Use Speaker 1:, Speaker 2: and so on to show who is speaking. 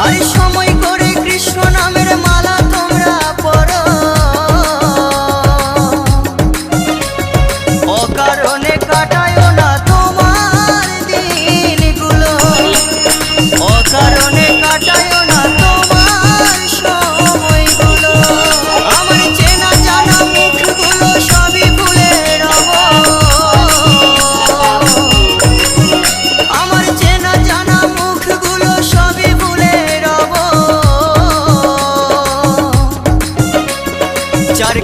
Speaker 1: আরে সময় করে কৃষ্ণ নামের মালা তোমরা পড়ো, অকারণে কাটায় না তোমার দিনগুলো, অকারণে কাটায় না তোমার সময়গুলো। আমার চেনা জানা মুখগুলো সবই ভুলে রব, আমার চেনা জানা মুখগুলো সবই ভুলে রব। যার